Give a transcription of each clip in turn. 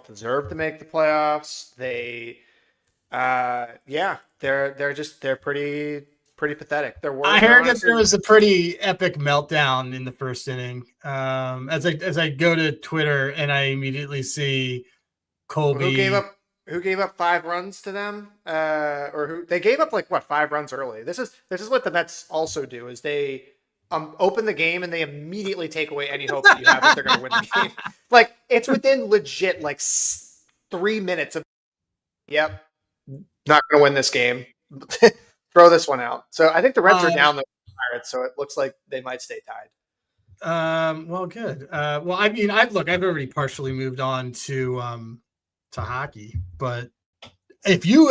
deserve to make the playoffs. They, they're pretty pathetic. I heard that there was a pretty epic meltdown in the first inning. As I go to Twitter and I immediately see Colby. Who gave up 5 runs to them? They gave up 5 runs early. This is what the Mets also do is they open the game and they immediately take away any hope that you have that they're going to win the game. It's within legit 3 minutes of, yep, not going to win this game. Throw this one out. So I think the Reds are down the Pirates, so it looks like they might stay tied. Well, good. Well, I mean, I've already partially moved on to hockey, but if you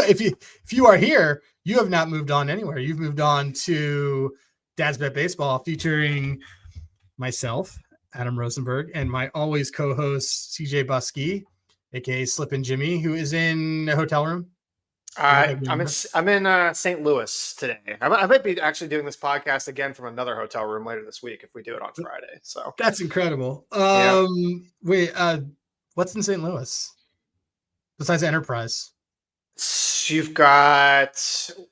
are here, you have not moved on anywhere. You've moved on to Dad's Bet Baseball, featuring myself, Adam Rosenberg, and my always co-host CJ Buskey, aka Slippin' Jimmy, who is in a hotel room. I'm in St. Louis today. I might be actually doing this podcast again from another hotel room later this week if we do it on Friday. So that's incredible. Wait, what's in St. Louis besides Enterprise? You've got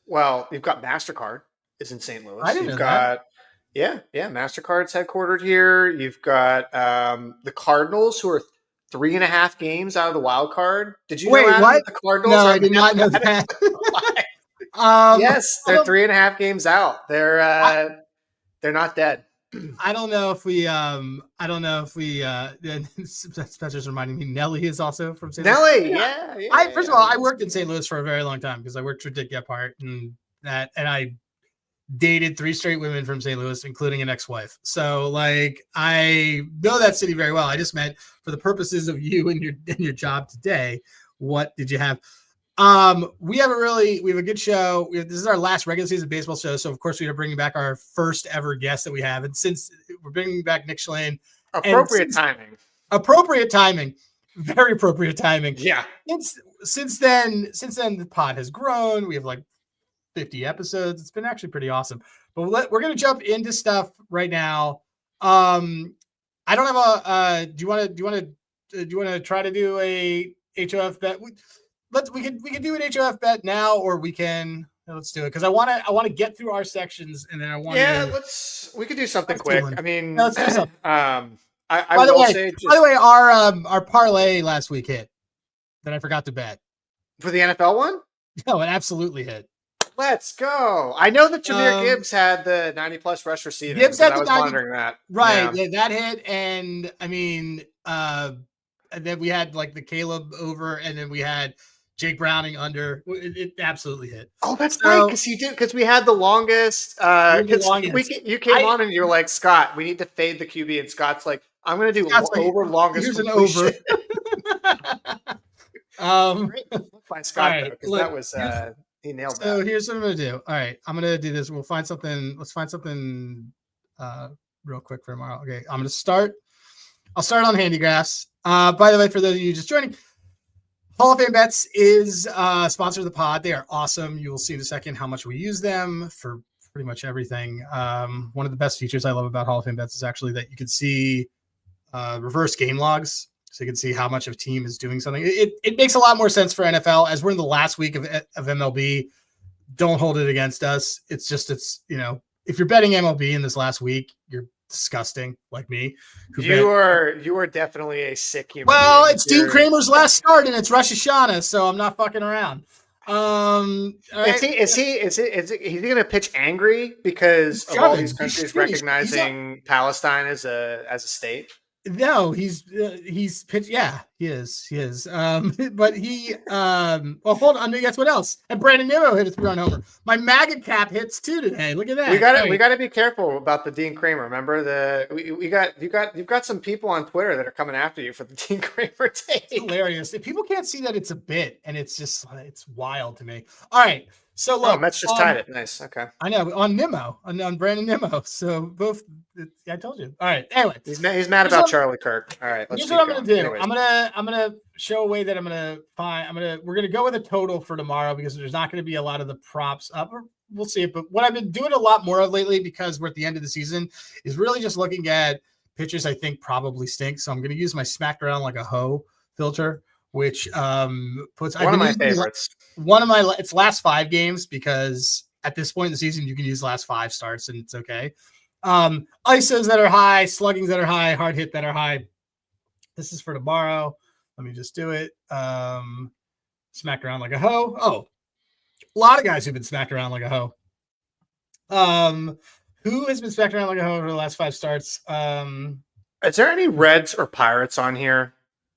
MasterCard is in St. Louis. I didn't know that. Yeah, MasterCard's headquartered here. You've got the Cardinals, who are 3.5 games out of the wild card. Did you know what? The Cardinals? No, I did not know that. Yes, they're 3.5 games out. They're not dead. I don't know if we Spencer's reminding me Nelly is also from St. Louis. Nelly, yeah. First of all, I worked in St. Louis for a very long time because I worked for Dick Gephardt and I dated 3 straight women from St. Louis, including an ex-wife. So I know that city very well. I just meant for the purposes of you and your job today, what did you have? We have a good show. This is our last regular season baseball show. So of course we are bringing back our first ever guest that we have. And since we're bringing back Nick Shlain, appropriate timing, very appropriate timing. Yeah. Since then the pod has grown. We have 50 episodes. It's been actually pretty awesome, but we're going to jump into stuff right now. I don't have do you want to try to do a HOF bet? We can do an HOF bet now, or let's do it. Cause I want to get through our sections and then we could do something quick. I mean, let's do something. By the way, our parlay last week hit that I forgot to bet for the NFL one. No, it absolutely hit. Let's go. I know that Jahmyr Gibbs had the 90+ rush receiving. Gibbs had I was wondering that. Right. Yeah, that hit. And I mean, and then we had the Caleb over, and then we had Jake Browning under. It absolutely hit. Oh, that's right. Because we had the longest. You came on and you're like, Scott, we need to fade the QB. And Scott's like, I'm going to do over longest. Here's an over. By Scott, because that was. He nailed that. So here's what I'm going to do. All right. I'm going to do this. Let's find something real quick for tomorrow. Okay. I'm going to start. I'll start on Handigraphs. By the way, for those of you just joining, HOF Bets is sponsor of the pod. They are awesome. You will see in a second how much we use them for pretty much everything. One of the best features I love about HOF Bets is actually that you can see reverse game logs. So you can see how much of a team is doing something. It makes a lot more sense for NFL as we're in the last week of MLB. Don't hold it against us. It's if you're betting MLB in this last week, you're disgusting like me. You are definitely a sick human. Well, it's Dean Kramer's last start and it's Rosh Hashanah, so I'm not fucking around. Right. Is he going to pitch angry because of all these countries recognizing Palestine as a state? No, he's pitched. Yeah, he is. But well, hold on. Guess what else? And Brandon Nimmo hit a 3-run homer. My MAGA cap hits too today. Look at that. We got to be careful about the Dean Kramer. Remember you've got some people on Twitter that are coming after you for the Dean Kramer take. It's hilarious. If people can't see that it's a bit, and it's wild to me. All right. So look, Mets just tied it. Nice. Okay. I know on Nimmo, on Brandon Nimmo. So both. I told you. All right. Anyway, he's mad about Charlie Kirk. All right. Here's what I'm going to do. Anyways. I'm gonna show a way that we're gonna go with a total for tomorrow because there's not going to be a lot of the props up. We'll see it. But what I've been doing a lot more of lately, because we're at the end of the season, is really just looking at pitchers I think probably stink. So I'm going to use my smacked around like a hoe filter, which puts one of my favorites. It's last 5 games because at this point in the season you can use last 5 starts and it's okay. ISOs that are high, sluggings that are high, hard hit that are high. This is for tomorrow. Let me just do it. Smacked around like a hoe. Oh, a lot of guys who've been smacked around like a hoe. Who has been smacked around like a hoe over the last 5 starts? Is there any Reds or Pirates on here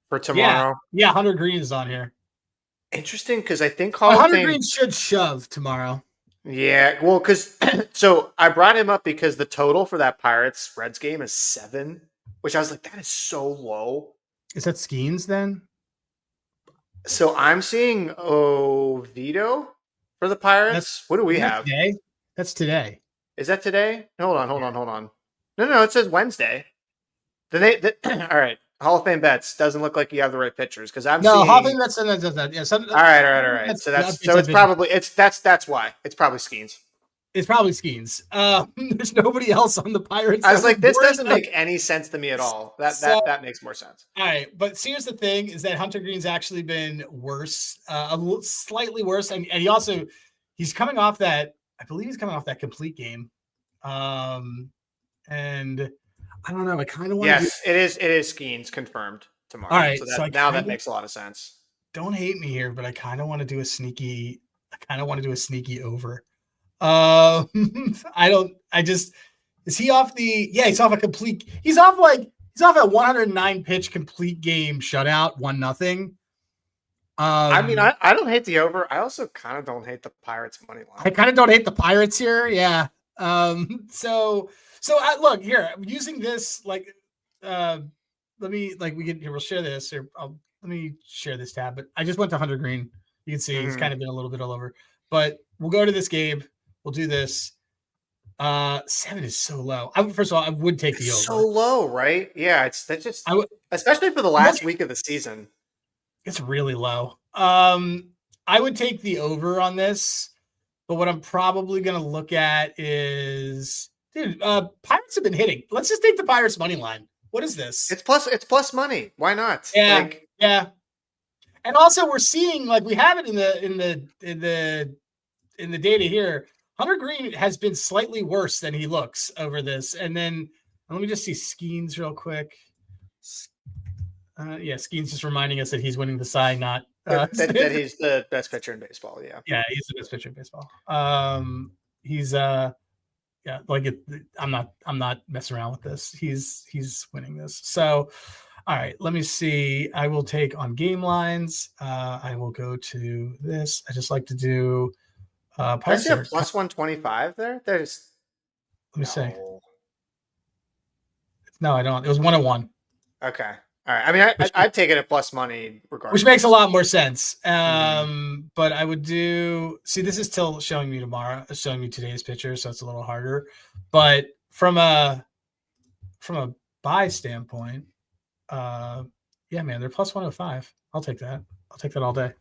for tomorrow? Yeah, 100 Green is on here. Interesting, because I think 100 Green should shove tomorrow. Yeah, well, because so I brought him up because the total for that Pirates Reds game is 7, which I was like, that is so low. Is that Skeens then? So I'm seeing Oviedo for the Pirates. What do we have? Today? That's today. Is that today? Hold on. No, it says Wednesday. All right. Hall of Fame bets doesn't look like you have the right pictures because I'm seeing. Hall of Fame bets does that. Yeah. All right. So it's probably that's why it's probably Skeens. It's probably Skeens. There's nobody else on the Pirates. I was like, this doesn't make any sense to me at all. That makes more sense. All right, but here's the thing: is that Hunter Green's actually been worse, slightly worse, and he's coming off that. I believe he's coming off that complete game, and I don't know. I kind of want. Yes, it is Skeens confirmed tomorrow. All right, so that makes a lot of sense. Don't hate me here, but I kind of want to do a sneaky. Over. Is he off he's off a complete, he's off a 109 pitch complete game shutout, 1-0. I mean, I don't hate the over. I also kind of don't hate the Pirates money line. I kind of don't hate the Pirates here. Yeah. So look here, I'm using this, we'll share this here. Let me share this tab, but I just went to 100 Green. You can see he's kind of been a little bit all over, but we'll go to this game. We'll do this. 7 is so low. First of all, I would take the over. So low, right? Yeah, especially for the last week of the season. It's really low. I would take the over on this, but what I'm probably going to look at is, Pirates have been hitting. Let's just take the Pirates money line. What is this? It's plus money. Why not? Yeah, yeah. And also, we're seeing we have it in the data here. Hunter Green has been slightly worse than he looks over this. And then let me just see Skeens real quick. Skeens just reminding us that he's winning the Cy, not that he's the best pitcher in baseball. Yeah. Yeah, he's the best pitcher in baseball. I'm not messing around with this. He's winning this. So, all right, let me see. I will take on game lines. I will go to this. I just like to do I see a plus 125 there. Let me see. No, I don't. It was 101. Okay. All right. I mean, I'd take it at plus money regardless. Which makes a lot more sense. But I would see, this is still showing me today's picture, so it's a little harder. But from a buy standpoint, man, they're plus 105. I'll take that. I'll take that all day.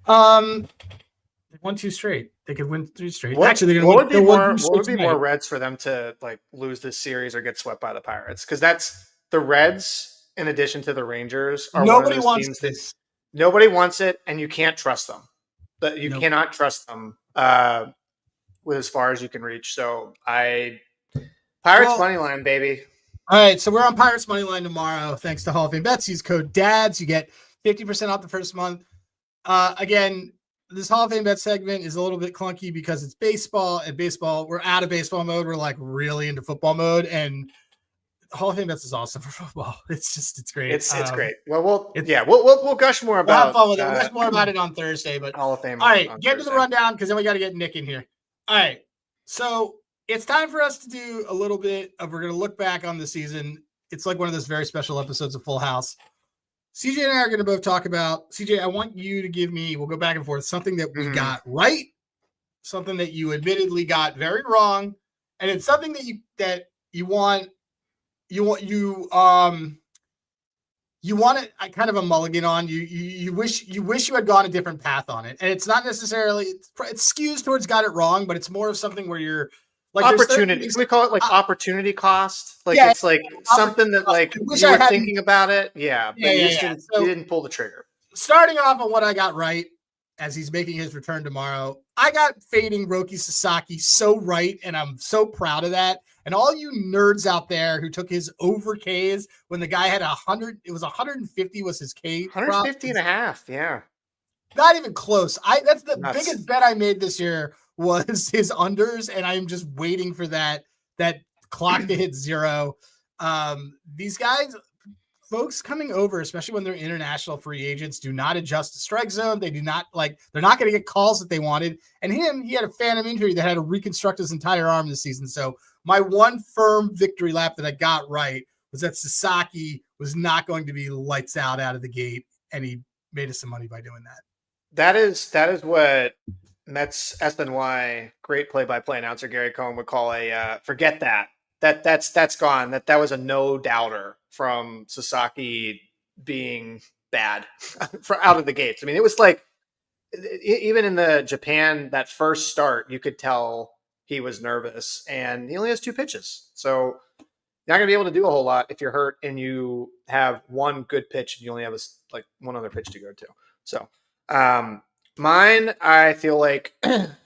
They won 2 straight. They could win 3 straight. Actually, they're going to win. What would be more Reds for them to lose this series or get swept by the Pirates? Because that's the Reds, in addition to the Rangers, are nobody wants this. Nobody wants it, and you can't trust them. But you cannot trust them with as far as you can reach. So Pirates money line, baby. All right, so we're on Pirates money line tomorrow. Thanks to Hall of Fame Bets. Use code DADS. You get 50% off the first month. Again, this Hall of Fame Bet segment is a little bit clunky because it's baseball, and we're out of baseball mode. We're really into football mode, and Hall of Fame Bets is awesome for football. It's great. It's great. Well, we'll gush more about. We'll gush more about it on Thursday, but Hall of Fame. All right, get to the rundown because then we got to get Nick in here. All right, so it's time for us to do a little bit of. We're going to look back on the season. It's like one of those very special episodes of Full House. CJ and I are going to both talk about, CJ, I want you to give me, we'll go back and forth, something that we got right, something that you admittedly got very wrong, and it's something that you want it kind of a mulligan on. You wish you had gone a different path on it. And it's not necessarily, it skews towards got it wrong, but it's more of something where you're, opportunity. We call it opportunity cost. It's something that you were thinking about it. Yeah. But you didn't pull the trigger. starting off on what I got right as he's making his return tomorrow, I got fading Roki Sasaki so right, and I'm so proud of that. And all you nerds out there who took his over Ks when the guy had 100, it was 150 was his K. 150 and a half. Yeah. Not even close. That's the Nuts. biggest bet I made this year was his unders, and I'm just waiting for that clock to hit zero. These guys, folks coming over, especially when they're international free agents, do not adjust the strike zone. They do not they're not going to get calls that they wanted. And he had a phantom injury that had to reconstruct his entire arm this season. So my one firm victory lap that I got right was that Sasaki was not going to be lights out of the gate, and he made us some money by doing that. That is what Mets SNY great play-by-play announcer Gary Cohen would call a forget that. That's gone. That was a no doubter from Sasaki being bad for out of the gates. I mean, it was like even in the Japan that first start, you could tell he was nervous, and he only has 2 pitches, so you're not gonna be able to do a whole lot if you're hurt and you have one good pitch and you only have one other pitch to go to. So mine, I feel like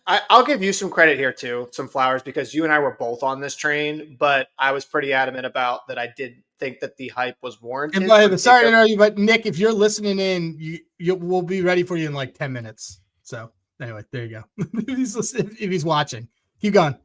I'll give you some credit here too, some flowers, because you and I were both on this train, but I was pretty adamant about that. I did think that the hype was warranted. And sorry to interrupt you, but Nick, if you're listening in, we'll be ready for you in like 10 minutes. So anyway, there you go. if he's watching, keep going.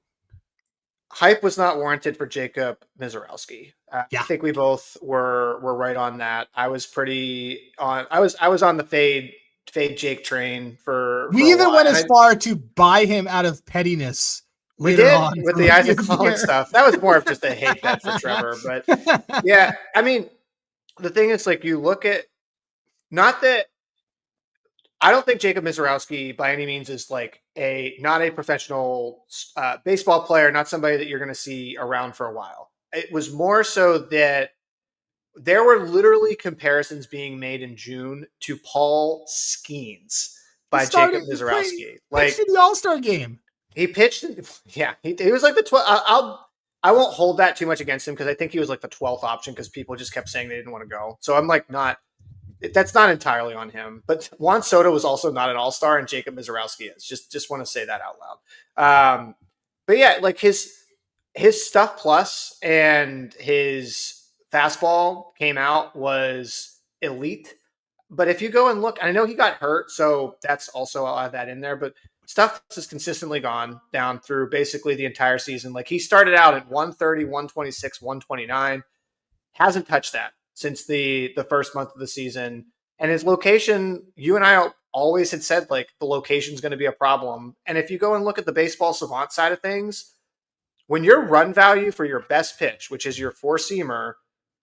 Hype was not warranted for Jacob Mizorowski. Yeah. I think we both were right on that. I was pretty on. I was on the fade Jake train for. We even went as far to buy him out of pettiness. We did with the Isaac Collins stuff. That was more of just a hate bet for Trevor, but yeah, I mean, the thing is, like, you look at, not that I don't think Jacob Mizorowski by any means is like not a professional baseball player, not somebody that you're going to see around for a while. It was more so that there were literally comparisons being made in June to Paul Skeens by Jacob Mizorowski. Like in the All-Star game. He pitched. Yeah. He was like the 12th. I won't hold that too much against him because I think he was like the 12th option because people just kept saying they didn't want to go. So I'm like, that's not entirely on him. But Juan Soto was also not an all-star, and Jacob Mizorowski is. Just want to say that out loud. But yeah, like his stuff plus and his fastball came out was elite. But if you go and look, I know he got hurt, so that's also, I'll add that in there. But stuff has consistently gone down through basically the entire season. Like he started out at 130, 126, 129, hasn't touched that since the first month of the season. And his location, you and I always had said, like, the location is going to be a problem. And if you go and look at the baseball savant side of things, when your run value for your best pitch, which is your 4-seamer,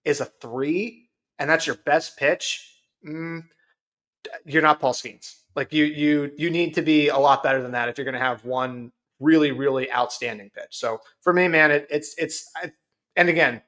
is a 3, and that's your best pitch, you're not Paul Skeens. Like you need to be a lot better than that if you're going to have one really, really outstanding pitch. So for me, man, and again,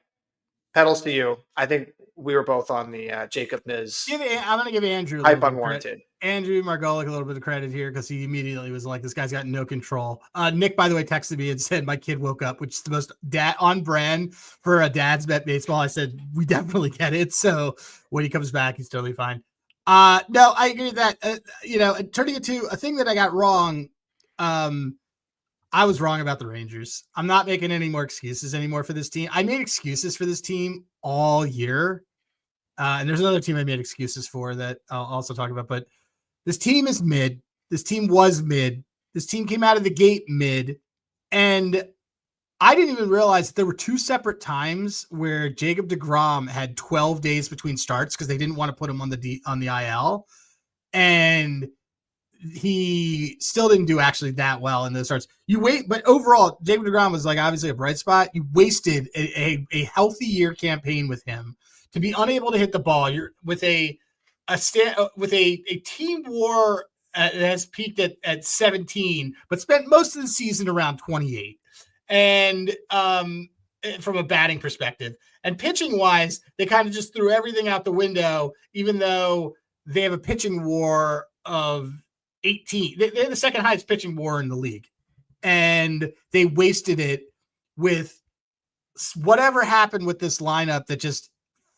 pedals to you. I think we were both on the Jacob Miz. I'm going to give Andrew hype unwarranted. Andrew Margolick a little bit of credit here because he immediately was like, this guy's got no control. Nick, by the way, texted me and said my kid woke up, which is the most on brand for a dad's bet baseball. I said, we definitely get it. So when he comes back, he's totally fine. No, I agree with that. Turning it to a thing that I got wrong. I was wrong about the Rangers. I'm not making any more excuses anymore for this team. I made excuses for this team all year. And there's another team I made excuses for that I'll also talk about, but this team is mid. This team was mid. This team came out of the gate mid. And I didn't even realize that there were 2 separate times where Jacob deGrom had 12 days between starts because they didn't want to put him on the IL. And he still didn't do actually that well in those starts. But overall, Jacob deGrom was like obviously a bright spot. You wasted a healthy year campaign with him to be unable to hit the ball. You're with a team WAR that has peaked at 17, but spent most of the season around 28. And from a batting perspective and pitching wise, they kind of just threw everything out the window, even though they have a pitching WAR of 18. They have the second highest pitching WAR in the league, and they wasted it with whatever happened with this lineup that just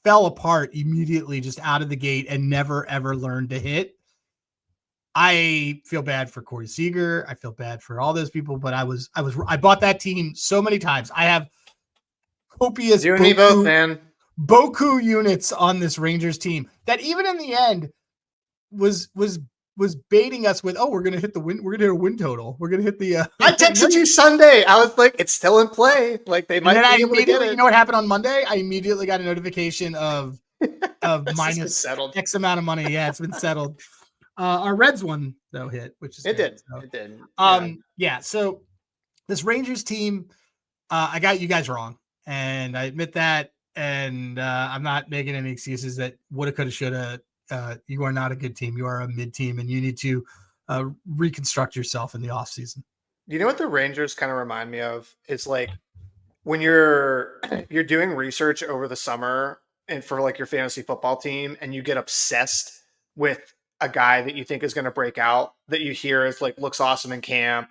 fell apart immediately just out of the gate and never ever learned to hit. I feel bad for Corey Seager. I feel bad for all those people, but I bought that team so many times. I have copious You and me both, man. Boku units on this Rangers team that even in the end was baiting us with, oh, we're gonna hit the win. We're gonna hit a win total. We're gonna hit the. I texted you Sunday. I was like, it's still in play. Like they might be able to get it. You know what happened on Monday? I immediately got a notification of minus X amount of money. Yeah, it's been settled. Our Reds one though hit, which is it good, did. so. It did. Yeah. So this Rangers team, I got you guys wrong, and I admit that. And I'm not making any excuses that woulda, coulda, shoulda. You are not a good team. You are a mid team, and you need to reconstruct yourself in the off season. You know what the Rangers kind of remind me of? It's like when you're doing research over the summer and for like your fantasy football team, and you get obsessed with a guy that you think is going to break out, that you hear is like looks awesome in camp.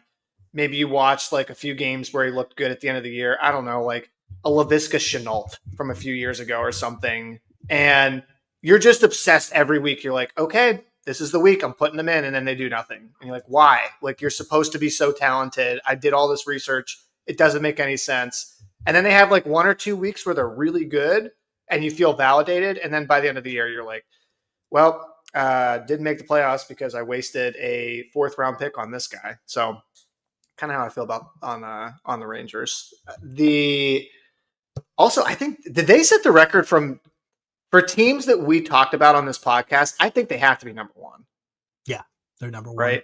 Maybe you watched like a few games where he looked good at the end of the year. I don't know, like a LaVisca Chenault from a few years ago or something. And you're just obsessed every week. You're like, okay, this is the week I'm putting them in. And then they do nothing. And you're like, why? Like you're supposed to be so talented. I did all this research. It doesn't make any sense. And then they have like 1 or 2 weeks where they're really good and you feel validated. And then by the end of the year, you're like, well, didn't make the playoffs because I wasted a 4th round pick on this guy. So kind of how I feel about on the Rangers. Also, I think, did they set the record for teams that we talked about on this podcast? I think they have to be number 1. Yeah, they're number 1. Right?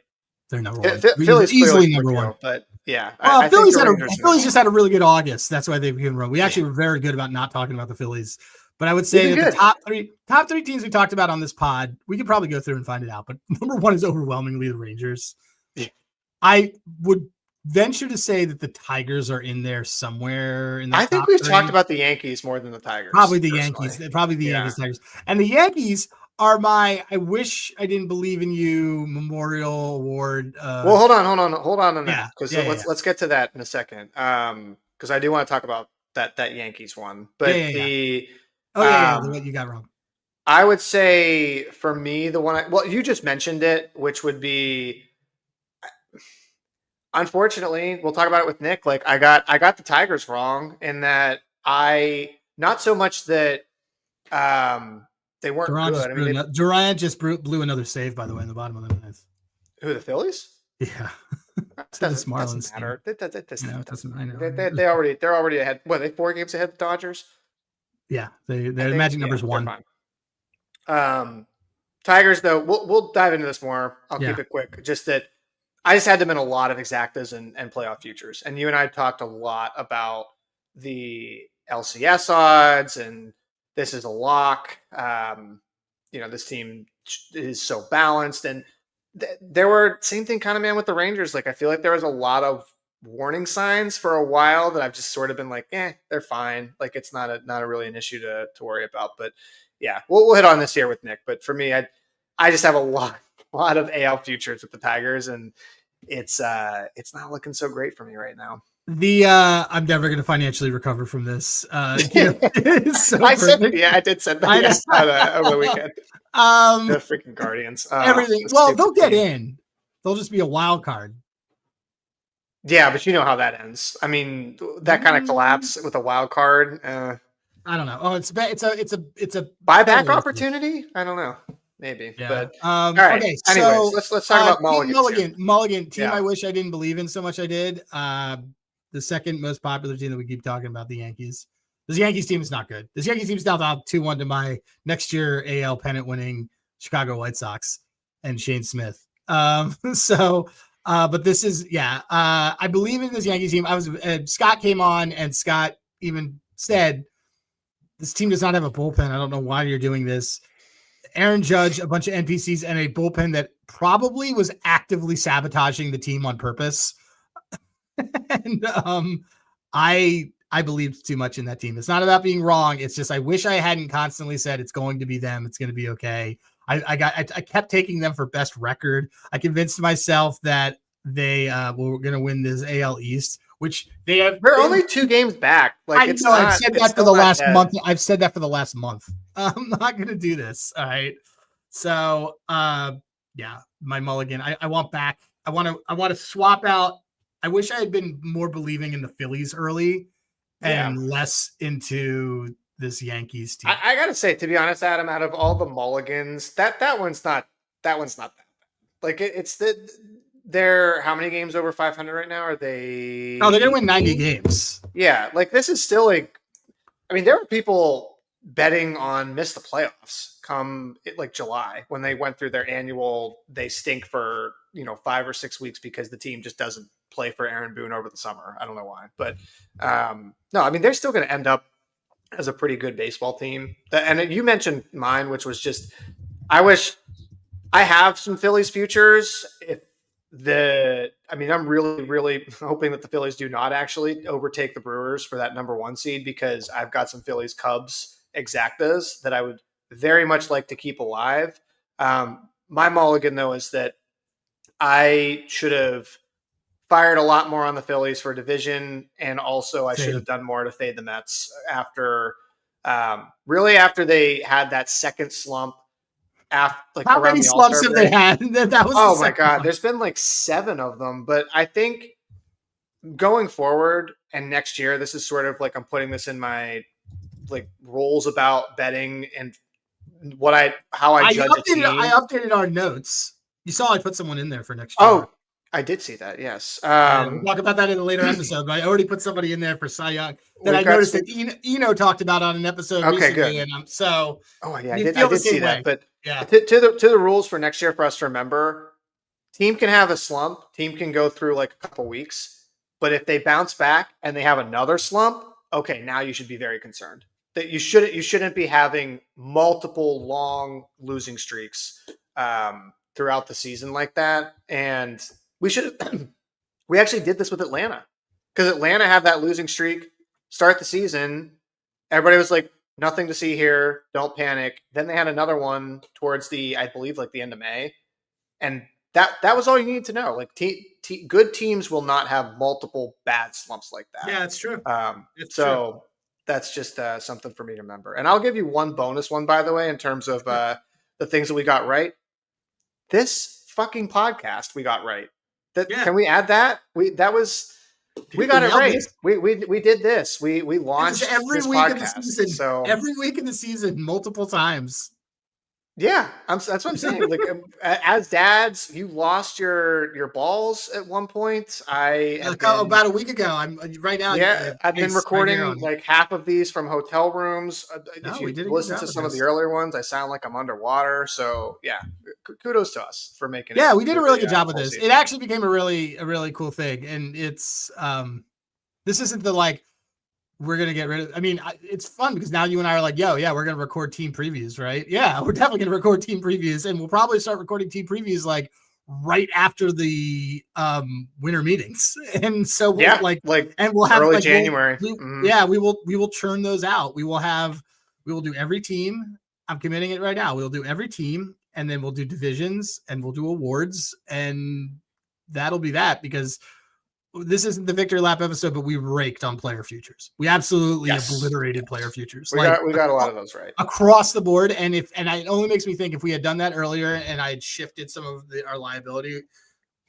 They're number 1. Philly's easily number 1. But yeah. Well, Phillies just had a really good August. That's why they've been run. We actually were very good about not talking about the Phillies. But I would say that the top three teams we talked about on this pod, we could probably go through and find it out. But number 1 is overwhelmingly the Rangers. Yeah. I would venture to say that the Tigers are in there somewhere. I think we've talked about the Yankees more than the Tigers. Probably the Yankees. Probably the Yankees, Tigers. And the Yankees are my I wish I didn't believe in you Memorial Award. Well, hold on on that. Because let's get to that in a second. Because I do want to talk about that Yankees one. But what you got wrong. I would say for me, the one you just mentioned it, which would be, unfortunately, we'll talk about it with Nick. Like I got the Tigers wrong in that not so much that they weren't good. Durant just blew another save, by the way, in the bottom of the ninth. Who, the Phillies? Yeah. Doesn't matter. It doesn't. I know. They're already ahead. What, are they 4 games ahead of the Dodgers? Yeah, their magic number's 1. Tigers, though, we'll dive into this more. I'll keep it quick. Just that I just had them in a lot of exactas and playoff futures. And you and I talked a lot about the LCS odds and this is a lock. This team is so balanced. And there were same thing kind of, man, with the Rangers. Like, I feel like there was a lot of warning signs for a while that I've just sort of been like, they're fine. Like, it's not really an issue to worry about. But yeah, we'll hit on this here with Nick. But for me, I just have a lot of AL futures with the Tigers, and it's not looking so great for me right now. I'm never going to financially recover from this. I did send that over the weekend. The freaking Guardians. Everything. Well, they'll get in. They'll just be a wild card. Yeah, but you know how that ends. I mean, that kind of collapse with a wild card. I don't know. Oh, it's a buyback opportunity. I don't know. Maybe. Yeah. But all right. Okay, anyways, let's talk about Mulligan team. I wish I didn't believe in so much. I did. The second most popular team that we keep talking about, the Yankees. This Yankees team is not good. This Yankees team is now down 2-1 to my next year AL pennant winning Chicago White Sox and Shane Smith. But this is, I believe in this Yankees team. Scott came on and Scott even said, this team does not have a bullpen. I don't know why you're doing this. Aaron Judge, a bunch of NPCs, and a bullpen that probably was actively sabotaging the team on purpose. And I believed too much in that team. It's not about being wrong. It's just I wish I hadn't constantly said it's going to be them. It's going to be okay. I kept taking them for best record. I convinced myself that they were going to win this AL East which they have. They're only 2 games back. Like I it's know. not, I've said it's that for still the not last dead. month. I've said that for the last month. I'm not going to do this. All right. So, yeah, my mulligan. I want back. I want to swap out. I wish I had been more believing in the Phillies early and less into this Yankees team. I gotta say, to be honest, Adam, out of all the mulligans, that one's not that bad. Like it's they're how many games over 500 right now? Are they? Oh, they're gonna win 90 games. Yeah, like this is still like. I mean, there were people betting on miss the playoffs come like July when they went through their annual. They stink for 5 or 6 weeks because the team just doesn't play for Aaron Boone over the summer. I don't know why, but no, I mean they're still going to end up as a pretty good baseball team. And you mentioned mine, which was just, I wish I have some Phillies futures. I'm really, really hoping that the Phillies do not actually overtake the Brewers for that number 1 seed, because I've got some Phillies Cubs exactas that I would very much like to keep alive. My mulligan though is that I should have fired a lot more on the Phillies for division, and also I should have done more to fade the Mets after they had that second slump. After how many slumps have they had? That was oh my god, one. There's been like 7 of them, but I think going forward and next year, this is sort of like I'm putting this in my like rules about betting and how I judge a team. I updated our notes. You saw I put someone in there for next year. Oh, I did see that. Yes. We'll talk about that in a later episode, but I already put somebody in there for Cy Young that I noticed that Eno talked about on an episode recently. Good. And oh yeah, I did see that. But yeah, to the rules for next year for us to remember, team can have a slump. Team can go through like a couple weeks, but if they bounce back and they have another slump, okay, now you should be very concerned. That you shouldn't be having multiple long losing streaks throughout the season like that. And we actually did this with Atlanta, because Atlanta had that losing streak start the season. Everybody was like, nothing to see here. Don't panic. Then they had another one towards I believe like the end of May. And that was all you needed to know. Like good teams will not have multiple bad slumps like that. Yeah, that's true. True. That's just something for me to remember. And I'll give you one bonus one, by the way, in terms of the things that we got right. This fucking podcast we got right. Can we add that? We got it right. We did this. We launched every this week podcast, of the season. So every week in the season, multiple times. Yeah, that's what I'm saying. Like as dads, you lost your balls at one point. About a week ago. I'm right now. Yeah, I've been recording like half of these from hotel rooms. If you listen to some of the earlier ones, I sound like I'm underwater. So yeah, kudos to us for making it. Yeah, we did a really good job with this. It actually became a really cool thing, and it's this isn't the like. We're going to get rid of, I mean, it's fun because now you and I are like, we're going to record team previews, right? Yeah, we're definitely going to record team previews, and we'll probably start recording team previews like right after the winter meetings. And so we'll and we'll have early like, January. We will churn those out. We will do every team. I'm committing it right now. We'll do every team, and then we'll do divisions, and we'll do awards, and that'll be that, because this isn't the victory lap episode, but we raked on player futures. We absolutely obliterated player futures. We got a lot of those right across the board. And it only makes me think if we had done that earlier and I had shifted some of our liability,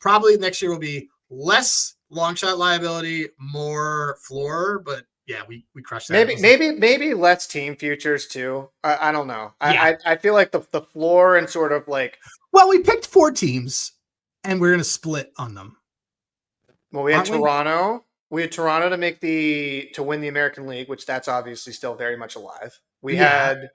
probably next year will be less long shot liability, more floor. But yeah, we crushed that. Maybe less team futures too. I don't know. I feel like the floor and sort of like. Well, we picked 4 teams and we're going to split on them. Well, we had Toronto. We had Toronto to win the American League, which that's obviously still very much alive. We had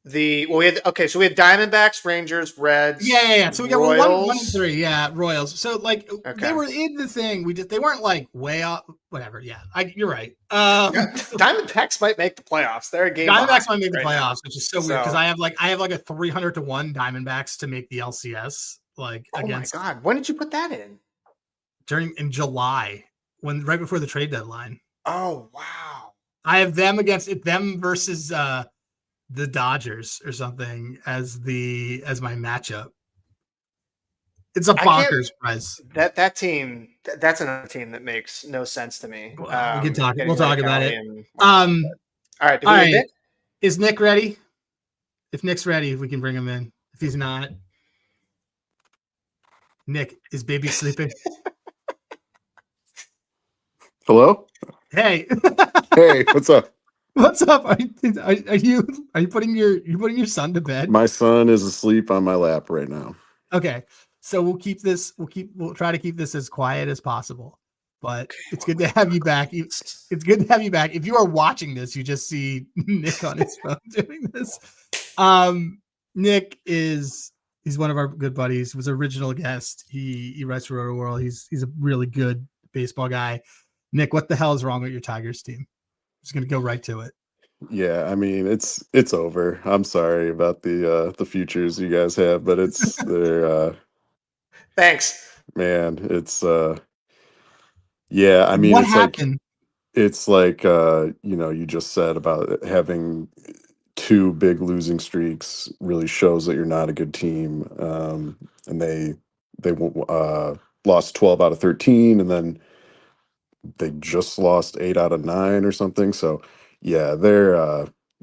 Diamondbacks, Rangers, Reds. Yeah. So we got Royals. 1 and 3. Yeah, Royals. So they were in the thing. They weren't like way off. Whatever. Yeah, you're right. Diamondbacks might make the playoffs. They're a game. Diamondbacks might make the playoffs, which is so weird because I have like a 300-1 Diamondbacks to make the LCS. Against. Oh my god! When did you put that in? In July, right before the trade deadline. Oh wow! I have them versus the Dodgers or something as my matchup. It's a I can't. bonkers price. That team. That's another team that makes no sense to me. Well, we can talk. We'll Getting rid of talk about Kelly it. and Martin. Um. All right. Do All we get right. Nick? Is Nick ready? If Nick's ready, we can bring him in. If he's not, Nick, is baby sleeping? Hello? Hey. Hey, what's up? What's up? Are you putting your son to bed? My son is asleep on my lap right now. Okay. So we'll try to keep this as quiet as possible. But it's good to have you back. It's good to have you back. If you are watching this, you just see Nick on his phone doing this. Nick he's one of our good buddies. He was an original guest. He writes for Roto World. He's a really good baseball guy. Nick, what the hell is wrong with your Tigers team? I'm just gonna go right to it. Yeah, I mean it's over. I'm sorry about the futures you guys have, but they're Thanks. man, it's yeah, I mean What happened? it's like you just said about having two big losing streaks really shows that you're not a good team. And they lost 12 out of 13, and then they just lost 8 out of 9 or something. So yeah,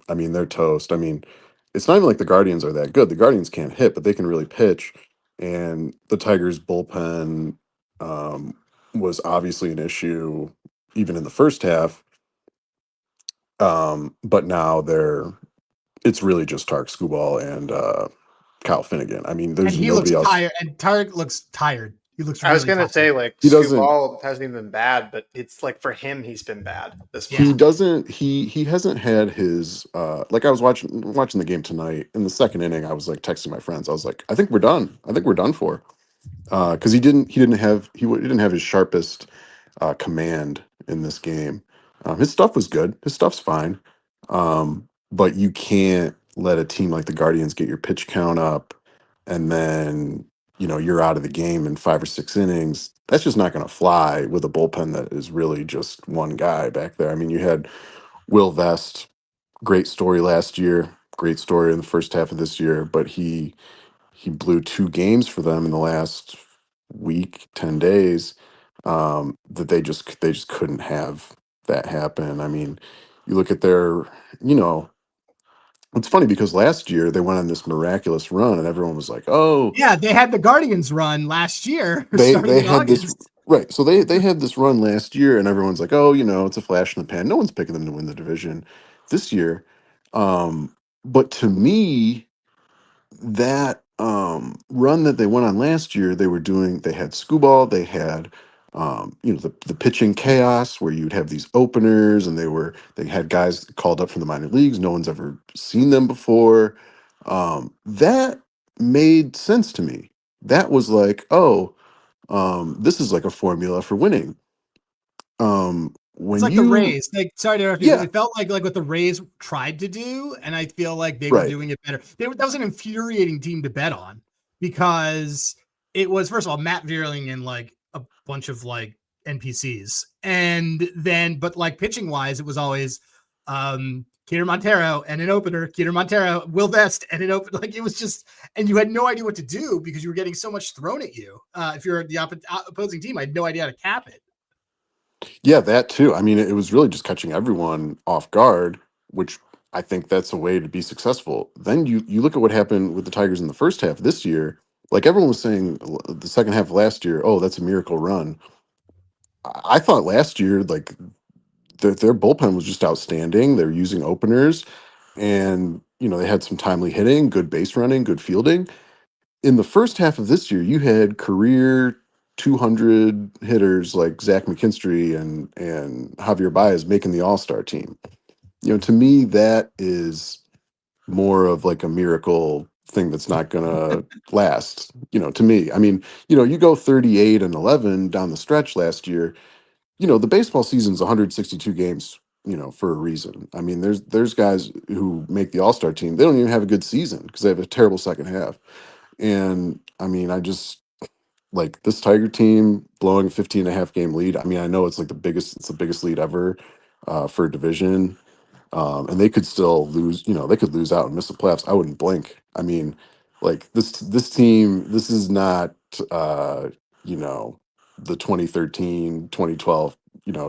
I mean they're toast. I mean, it's not even like the Guardians are that good. The Guardians can't hit, but they can really pitch. And the Tigers bullpen was obviously an issue even in the first half. But now it's really just Tark Skubal and Kyle Finnegan. I mean, And there's he looks nobody else. tired. And Tarek looks tired. He looks I was really gonna tired. say like He doesn't. Skubal hasn't even been bad, but it's like for him he's been bad this Yeah. He month. doesn't. He hasn't had his. Like I was watching the game tonight in the second inning. I was like texting my friends. I was like, I think we're done. I think we're done for. Because he didn't have his sharpest command in this game. His stuff was good. His stuff's fine. But you can't let a team like the Guardians get your pitch count up, and then you're out of the game in 5 or 6 innings. That's just not going to fly with a bullpen that is really just one guy back there. I mean, you had Will Vest, great story last year, great story in the first half of this year, but he blew 2 games for them in the last week, 10 days. That they just couldn't have that happen. I mean, you look at you know, it's funny because last year they went on this miraculous run, and everyone was like, "Oh, Yeah, they had the Guardians run last year, starting they in had this August. right." So they had this run last year, and everyone's like, "Oh, it's a flash in the pan." No one's picking them to win the division this year. But to me, that run that they went on last year, they had Skubal, they had the pitching chaos where you'd have these openers, and they had guys called up from the minor leagues, no one's ever seen them before. That made sense to me. That was like, oh, this is like a formula for winning. It's When like the you Rays. Like, sorry to interrupt you, but Yeah, it felt like what the Rays tried to do, and I feel like they were right. doing it better. That was an infuriating team to bet on because it was, first of all, Matt Vierling and like a bunch of like NPCs, and then but like pitching wise, it was always Keter Montero and an opener, Keter Montero, Will Vest and an opener. Like it was just, and you had no idea what to do because you were getting so much thrown at you. If you're the opposing team, I had no idea how to cap it. Yeah, that too. I mean, it was really just catching everyone off guard, which I think that's a way to be successful. Then you look at what happened with the Tigers in the first half this year. Like everyone was saying, the second half of last year, oh, that's a miracle run. I thought last year, like their bullpen was just outstanding. They're using openers, and they had some timely hitting, good base running, good fielding. In the first half of this year, you had career 200 hitters like Zach McKinstry and Javier Baez making the All Star team. To me, that is more of like a miracle thing that's not gonna last. To me, I mean, you go 38-11 down the stretch last year. The baseball season's 162 games. For a reason. I mean, there's guys who make the All Star team. They don't even have a good season because they have a terrible second half. And I mean, I just like this Tiger team blowing a 15.5 game lead. I mean, I know it's the biggest lead ever for a division. And they could still lose, they could lose out and miss the playoffs. I wouldn't blink. I mean, like this team, this is not uh, you know, the 2013, 2012,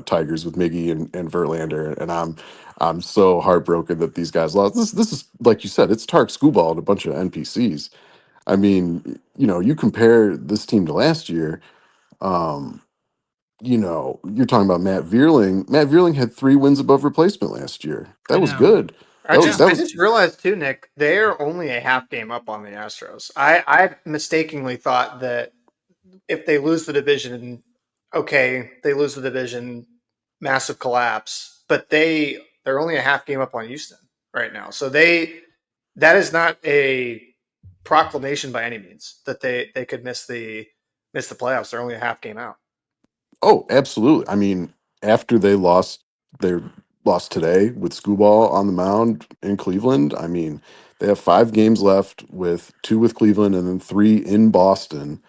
Tigers with Miggy and Verlander, and I'm so heartbroken that these guys lost. This is like you said, it's Tark Skubal and a bunch of NPCs. I mean, you compare this team to last year. Um, you're talking about Matt Vierling. Matt Vierling had 3 wins above replacement last year. I That was know. good. I That was just that I Yeah. was just realized too, Nick, they're only a half game up on the Astros. I mistakenly thought that if they lose the division, okay, they lose the division, massive collapse. But they're only a half game up on Houston right now. So that is not a proclamation by any means that they could miss the playoffs. They're only a half game out. Oh, absolutely. I mean, after they lost today with Skubal on the mound in Cleveland. I mean, they have 5 games left with 2 with Cleveland and then 3 in Boston.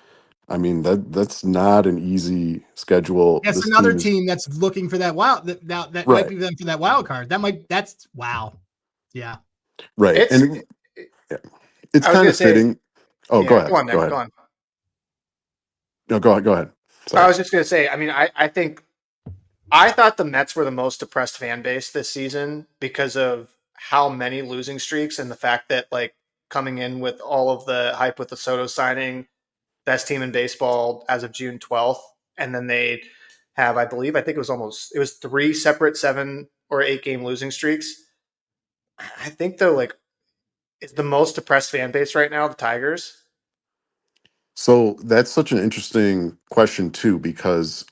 I mean, that's not an easy schedule. That's This another team is team that's looking for that might right, be them for that wild card. That's wow. Yeah. right. It's And yeah, it's I was kind gonna of say, fitting. Oh, go yeah, go ahead. on, Go Nick, go ahead. on. No, go ahead. Go ahead. I Sorry. was just gonna say, I mean, I think I thought the Mets were the most depressed fan base this season because of how many losing streaks and the fact that like coming in with all of the hype with the Soto signing, best team in baseball as of June 12th, and then they have, I think it was 3 separate 7 or 8 game losing streaks. I think though, like it's the most depressed fan base right now, the Tigers. So that's such an interesting question too, because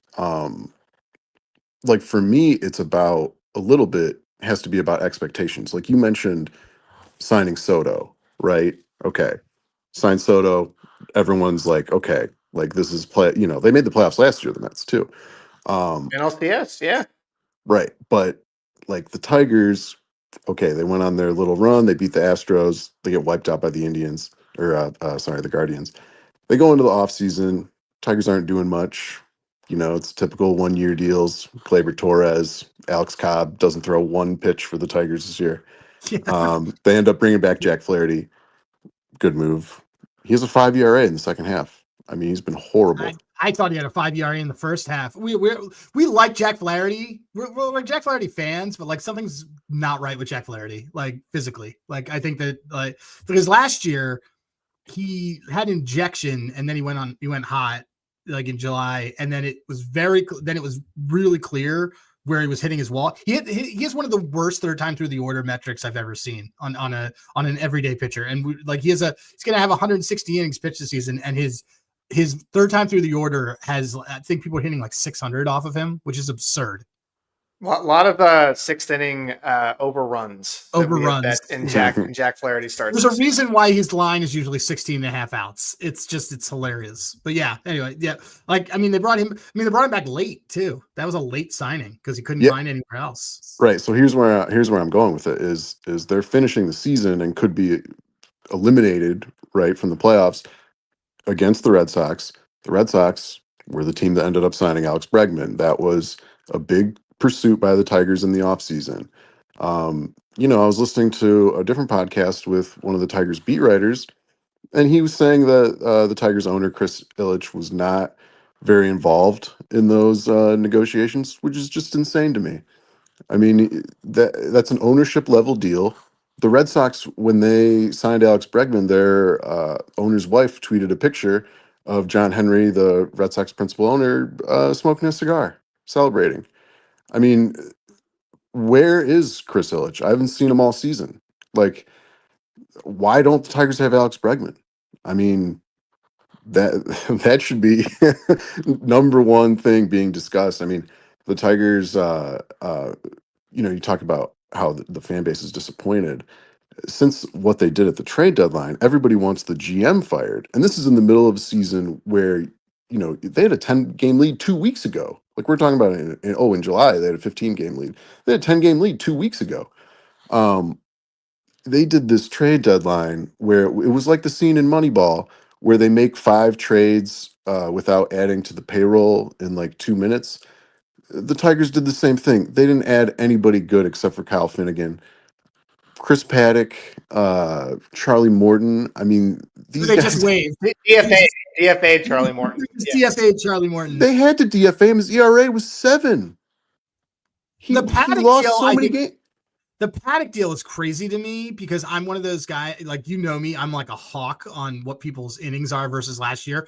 like for me, it's about a little bit has to be about expectations. Like you mentioned signing Soto, right? Okay. Sign Soto, everyone's like, okay, like this is they made the playoffs last year, the Mets too. NLCS, yeah. Right. But like the Tigers, okay, they went on their little run, they beat the Astros, they get wiped out by the Indians, or sorry, the Guardians. They go into the offseason. Tigers aren't doing much. It's typical 1 year deals. Gleyber Torres, Alex Cobb doesn't throw one pitch for the Tigers this year. Yeah. They end up bringing back Jack Flaherty. Good move. He has a 5 ERA in the second half. I mean, he's been horrible. I thought he had a 5 ERA in the first half. We like Jack Flaherty. We're Jack Flaherty fans, but like something's not right with Jack Flaherty, like physically. Like I think that like because last year he had injection and then he went hot like in July, and then it was really clear where he was hitting his wall. He has one of the worst third time through the order metrics I've ever seen on an everyday pitcher, and he's gonna have 160 innings pitched this season, and his third time through the order has, I think people are hitting like 600 off of him, which is absurd. A lot of 6th inning overruns that we have bet Overruns. in Yeah. Jack Flaherty starts. There's a reason why his line is usually 16 and a half outs. It's hilarious. But yeah, anyway, yeah. Like, I mean, they brought him back late too. That was a late signing because he couldn't Yeah, find anywhere else. right. So here's where I'm going with it is they're finishing the season and could be eliminated right from the playoffs against the Red Sox. The Red Sox were the team that ended up signing Alex Bregman. That was a big pursuit by the Tigers in the offseason. I was listening to a different podcast with one of the Tigers beat writers, and he was saying that the Tigers owner, Chris Ilitch, was not very involved in those negotiations, which is just insane to me. I mean, that's an ownership level deal. The Red Sox, when they signed Alex Bregman, their owner's wife tweeted a picture of John Henry, the Red Sox principal owner, smoking a cigar, celebrating. I mean, where is Chris Ilitch? I haven't seen him all season. Like, why don't the Tigers have Alex Bregman? I mean, that that should be number one thing being discussed. I mean, the Tigers. You talk about how the fan base is disappointed since what they did at the trade deadline. Everybody wants the GM fired, and this is in the middle of a season where they had a 10-game lead 2 weeks ago. Like we're talking about in July they had a 15-game lead. They had a 10-game lead 2 weeks ago. Um, they did this trade deadline where it was like the scene in Moneyball where they make 5 trades without adding to the payroll in like 2 minutes. The Tigers did the same thing. They didn't add anybody good except for Kyle Finnegan. Chris Paddock, Charlie Morton. I mean, these They guys, just waived. DFA Charlie Morton. They just DFA Charlie Morton. they had to DFA him. His ERA was 7. The He Paddock lost deal, so I many think, games. the Paddock deal is crazy to me because I'm one of those guys, like, you know me, I'm like a hawk on what people's innings are versus last year.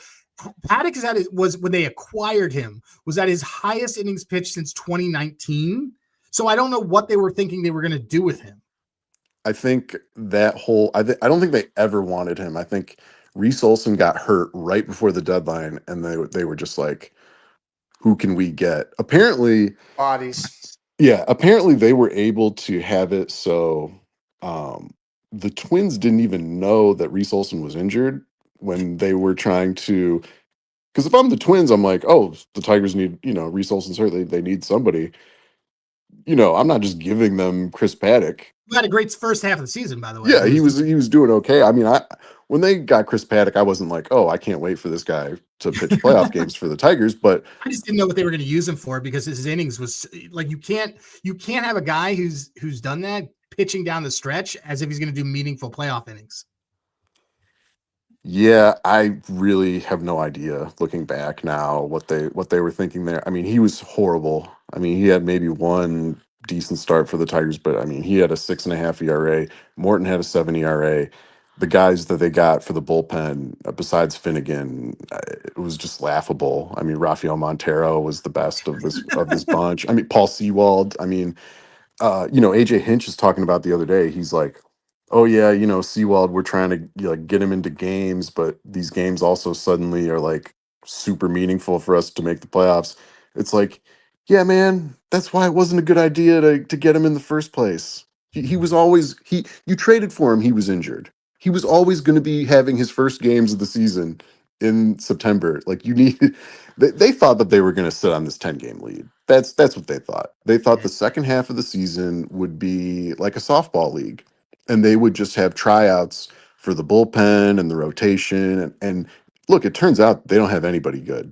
Paddock was when they acquired him, was at his highest innings pitched since 2019. So I don't know what they were thinking they were going to do with him. I think that whole I don't think they ever wanted him. I think Reese Olson got hurt right before the deadline, and they were just like, who can we get? Apparently, Bodies. yeah, apparently they were able to have it so the Twins didn't even know that Reese Olson was injured when they were trying to. Because if I'm the Twins, I'm like, oh, the Tigers need, Reese Olson's hurt. They need somebody. I'm not just giving them Chris Paddock. We had a great first half of the season, by the way. Yeah, he was doing okay. I mean, when they got Chris Paddock, I wasn't like, oh, I can't wait for this guy to pitch playoff games for the Tigers. But I just didn't know what they were going to use him for because his innings was like, you can't have a guy who's done that pitching down the stretch as if he's going to do meaningful playoff innings. yeah, I really have no idea looking back now what they were thinking there. I mean, he was horrible. I mean, he had maybe one decent start for the Tigers, but I mean, he had a 6.5 ERA. Morton had a 7 ERA. The guys that they got for the bullpen, besides Finnegan, it was just laughable. I mean, Rafael Montero was the best of this bunch. I mean, Paul Sewald. I mean, AJ Hinch is talking about the other day. He's like, oh yeah, Sewald, we're trying to get him into games, but these games also suddenly are like super meaningful for us to make the playoffs. It's like, yeah, man, that's why it wasn't a good idea to get him in the first place. He was always you traded for him, he was injured. He was always going to be having his first games of the season in September. Like they thought that they were going to sit on this 10-game lead. That's what they thought. They thought the second half of the season would be like a softball league, and they would just have tryouts for the bullpen and the rotation. And look, it turns out they don't have anybody good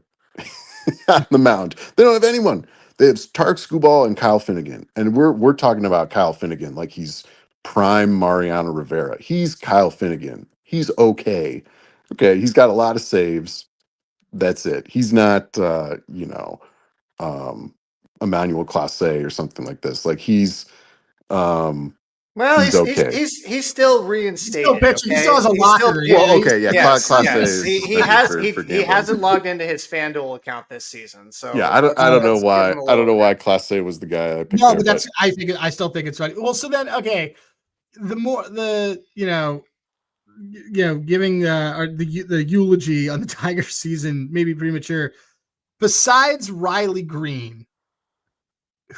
on the mound. They don't have anyone. They have Tarek Skubal and Kyle Finnegan, and we're talking about Kyle Finnegan like he's prime Mariano Rivera. He's Kyle Finnegan. He's okay. Okay, he's got a lot of saves. That's it. He's not, Emmanuel Clase or something like this. Like Well, he's okay. He's still reinstated. Still pitching. Okay? He still has a locker. Well, okay, yeah. Yes, Clase yes. is He hasn't logged into his FanDuel account this season. So yeah, I don't know why. I don't know why Clase was the guy I picked. No, but I still think it's right. Well, so then okay, giving the eulogy on the Tigers season may be premature. Besides Riley Green,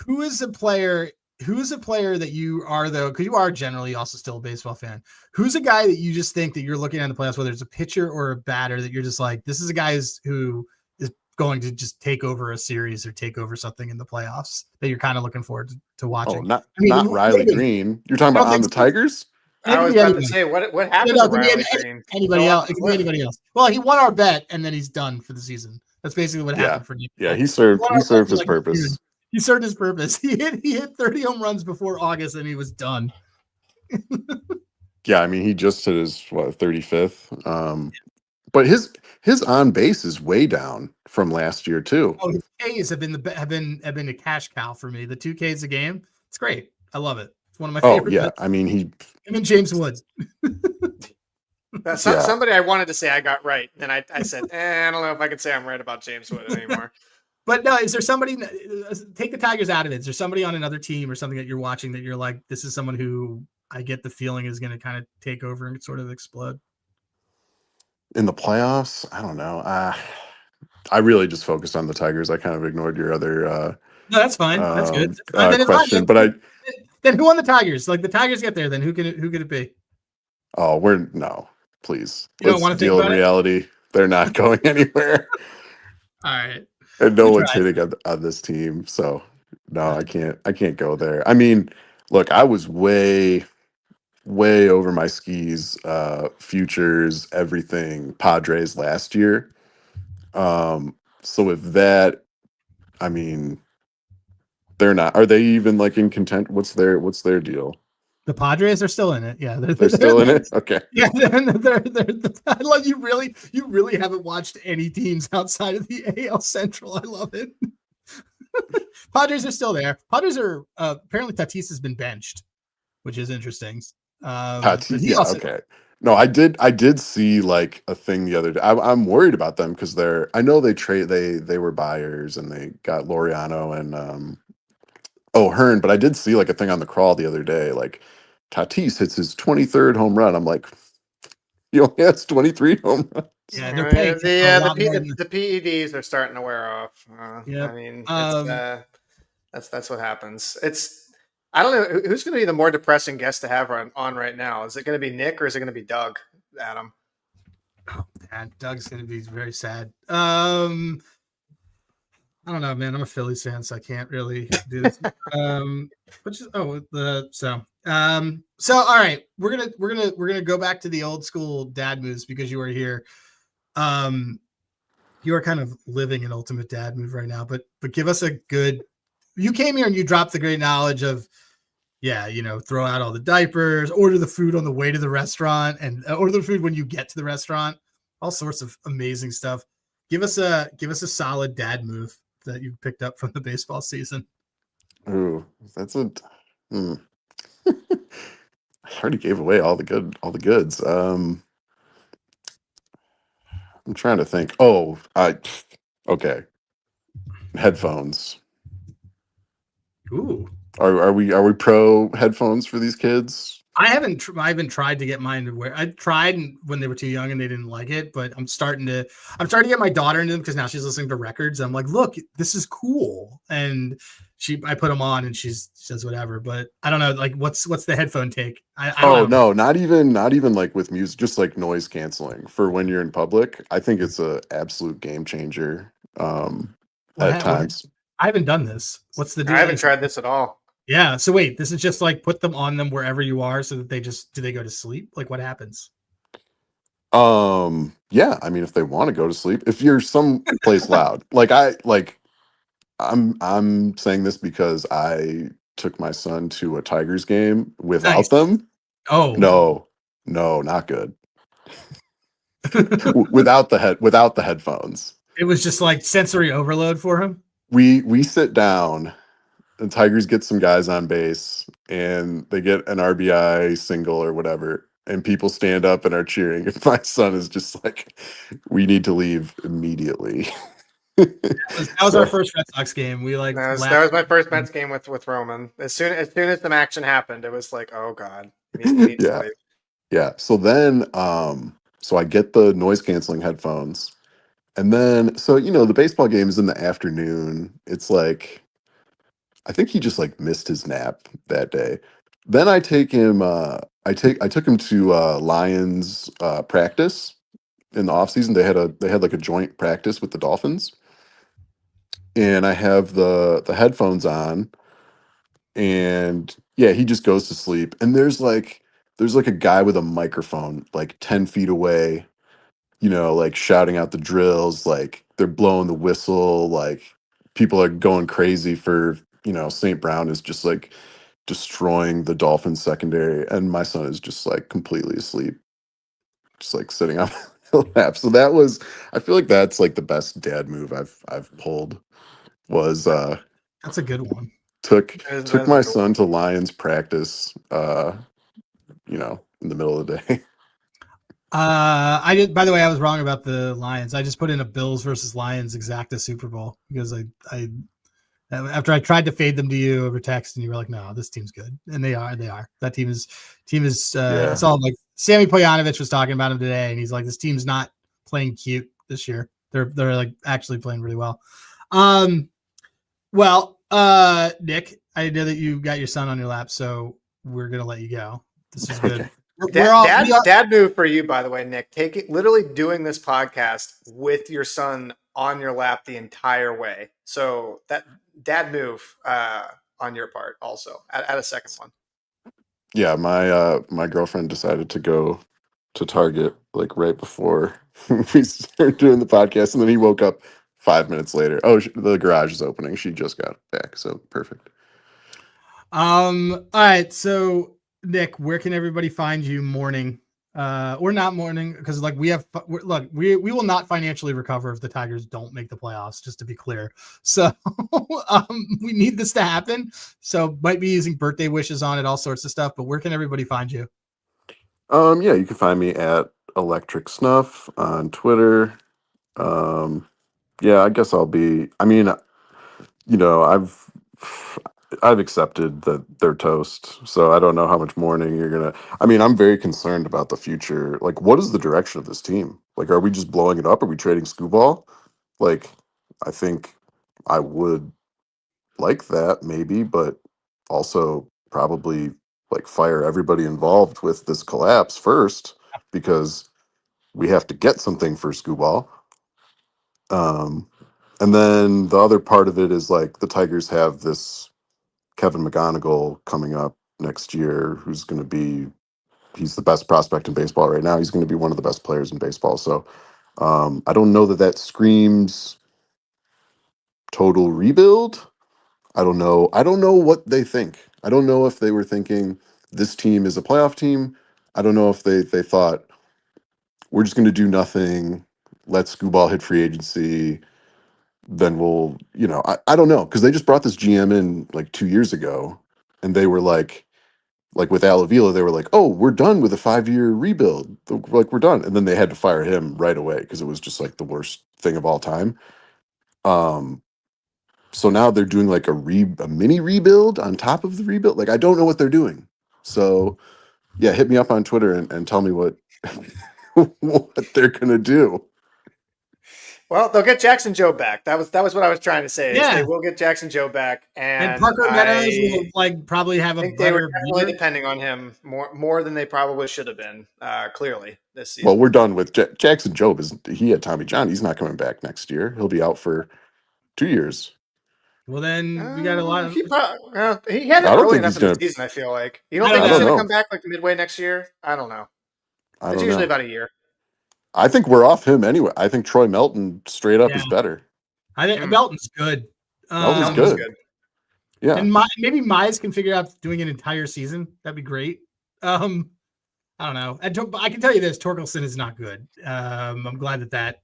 who is a player that you are, though, because you are generally also still a baseball fan, who's a guy that you just think that you're looking at in the playoffs, whether it's a pitcher or a batter, that you're just like, this is a guy who is going to just take over a series or take over something in the playoffs that you're kind of looking forward to watching? Oh, not Riley Green. You're talking about on the Tigers? I was about to say, what happened to Riley Green? Anybody else? It can be anybody else. Well, he won our bet, and then he's done for the season. That's basically what happened for Nick. Yeah, he served his purpose. He served his purpose. He hit 30 home runs before August, and he was done. Yeah, I mean, he just hit his 35th. But his on base is way down from last year too. Oh, his Ks have been a cash cow for me. The 2 Ks a game, it's great. I love it. It's one of my favorite. Oh yeah, I mean him and James Wood. Somebody I wanted to say I got right, and I said, I don't know if I can say I'm right about James Wood anymore. But no, is there somebody, take the Tigers out of it? Is there somebody on another team or something that you're watching that you're like, this is someone who I get the feeling is going to kind of take over and sort of explode? In the playoffs? I don't know. I really just focused on the Tigers. I kind of ignored your other no, that's fine. That's good. Question. Then who won the Tigers? Like the Tigers get there, then who could it be? Oh, please. You don't want to deal with reality. They're not going anywhere. All right. And no one's hitting on this team. So no, I can't go there. I mean, look, I was way over my skis, futures, everything, Padres last year. So with that, I mean, they're not. Are they even like in content? What's their deal? The Padres are still in it. Yeah, They're still in it. Okay. Yeah, I love you. You really haven't watched any teams outside of the AL Central. I love it. Padres are still there. Padres are apparently Tatis has been benched, which is interesting. But he Yeah. also Okay. No, I did see like a thing the other day. I'm worried about them because I know they were buyers and they got Laureano and Hearn, but I did see like a thing on the crawl the other day. Like Tatis hits his 23rd home run. I'm like, he only has 23 home runs. yeah, they're paying a lot more than The PEDs are starting to wear off. Yep. I mean, that's what happens. I don't know who's going to be the more depressing guest to have on right now. Is it going to be Nick or is it going to be Doug, Adam? Oh, man, Doug's going to be very sad. I don't know, man. I'm a Phillies fan, so I can't really do this. So all right, we're gonna go back to the old school dad moves because you are here. You are kind of living an ultimate dad move right now, but give us a good. You came here and you dropped the great knowledge of, throw out all the diapers, order the food on the way to the restaurant, and order the food when you get to the restaurant. All sorts of amazing stuff. Give us a solid dad move that you picked up from the baseball season. Ooh, that's a. I already gave away all the goods. I'm trying to think. Okay. Headphones. Ooh. Are we pro headphones for these kids? I haven't tried to get mine to wear. I tried when they were too young and they didn't like it, but I'm starting to get my daughter into them because now she's listening to records. I'm like, look, this is cool. And I put them on and she says whatever, but I don't know. Like what's the headphone take? I don't know. No, not even like with music, just like noise canceling for when you're in public. I think it's a absolute game changer. At times. I haven't done this. What's the deal? I haven't tried this at all. Yeah. So wait, this is just like put them on them wherever you are so that do they go to sleep? Like what happens? Yeah, I mean if they want to go to sleep, if you're someplace loud. I'm saying this because I took my son to a Tigers game without them. Oh. No, not good. without the headphones. It was just like sensory overload for him. We sit down. The Tigers get some guys on base and they get an RBI single or whatever. And people stand up and are cheering. And my son is just like, we need to leave immediately. That was our first Red Sox game. That was my first Mets game with Roman. As soon as some action happened, it was like, oh God. Yeah. So then, so I get the noise canceling headphones. And then, the baseball game is in the afternoon. It's like, I think he just like missed his nap that day. Then I take him. I took him to Lions practice in the off season. They had like a joint practice with the Dolphins, and I have the headphones on, and yeah, he just goes to sleep. And there's like a guy with a microphone like 10 feet away, like shouting out the drills, like they're blowing the whistle, like people are going crazy for. St. Brown is just like destroying the Dolphins secondary, and my son is just like completely asleep, just like sitting on my lap. So I feel like that's like the best dad move I've pulled. Was that's a good one. Took my son to Lions practice, in the middle of the day. I did. By the way, I was wrong about the Lions. I just put in a Bills versus Lions exacta Super Bowl because I after I tried to fade them to you over text, and you were like, "No, this team's good," and they are. That team is. It's all like Sammy Poyanovich was talking about him today, and he's like, "This team's not playing cute this year. They're like actually playing really well." Nick, I know that you got your son on your lap, so we're gonna let you go. This is good. Okay. Dad move for you, by the way, Nick. Literally doing this podcast with your son on your lap the entire way. So that dad move on your part also. Add a second one. Yeah, my girlfriend decided to go to Target like right before we started doing the podcast, and then he woke up 5 minutes later. Oh, the garage is opening. She just got back, so perfect. All right, so Nick, where can everybody find you morning? Or not morning, because like we will not financially recover if the Tigers don't make the playoffs, just to be clear. So we need this to happen. So might be using birthday wishes on it, all sorts of stuff. But where can everybody find you? Yeah, you can find me at Electric Snuff on Twitter. Yeah, I guess I'll be. I mean, I've accepted that they're toast, so I don't know how much mourning you're gonna. I mean, I'm very concerned about the future. Like, what is the direction of this team? Like, are we just blowing it up? Are we trading Scooball? Like, I think I would like that maybe, but also probably like fire everybody involved with this collapse first because we have to get something for Scooball. Um, and then the other part of it is like the Tigers have this Kevin McGonigal coming up next year, who's going to be, he's the best prospect in baseball right now. He's going to be one of the best players in baseball. So I don't know that screams total rebuild. I don't know. I don't know what they think. I don't know if they were thinking this team is a playoff team. I don't know if they thought we're just going to do nothing. Let Scooball hit free agency. Then we'll, I don't know. Because they just brought this GM in like 2 years ago. And they were like with Al Avila, they were like, oh, we're done with a 5-year rebuild. Like, we're done. And then they had to fire him right away because it was just like the worst thing of all time. So now they're doing like a mini rebuild on top of the rebuild. Like, I don't know what they're doing. So yeah, hit me up on Twitter and tell me what what they're gonna do. Well, they'll get Jackson Joe back. That was what I was trying to say. Is Yeah. they will get Jackson Joe back, and Parker Meadows will I like probably have a think they were better definitely year. depending on him more than they probably should have been. Clearly this season. Well, we're done with Jackson Jobe. He had Tommy John. He's not coming back next year. He'll be out for 2 years. Well, then we got a lot of. He had it I don't early think enough he's in the gonna. season. I feel like you don't I think don't he's I don't going to know. come know. back like midway next year. I don't know. I It's don't usually know. about a year. I think we're off him anyway. I think Troy Melton straight up Yeah. is better. I think Melton's good. Melton's Melton's good. good. Yeah. And maybe Mize can figure out doing an entire season. That'd be great. I don't know. I can tell you this: Torkelson is not good. I'm glad that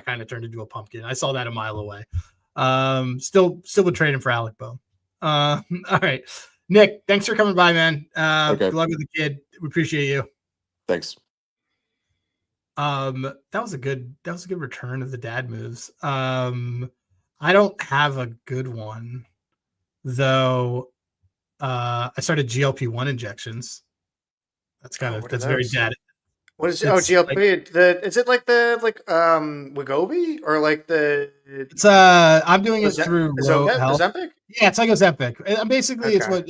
kind of turned into a pumpkin. I saw that a mile away. Still would trade him for Alec Bohm. All right, Nick, thanks for coming by, man. Okay. Good luck with the kid. We appreciate you. Thanks. That was a good return of the dad moves. I don't have a good one though. I started GLP-1 injections. That's that's very dad. What is GLP? Like, is it like the Wegovy or like the? It's I'm doing it through Health. Ozempic? Yeah, it's like Ozempic. Basically, Okay.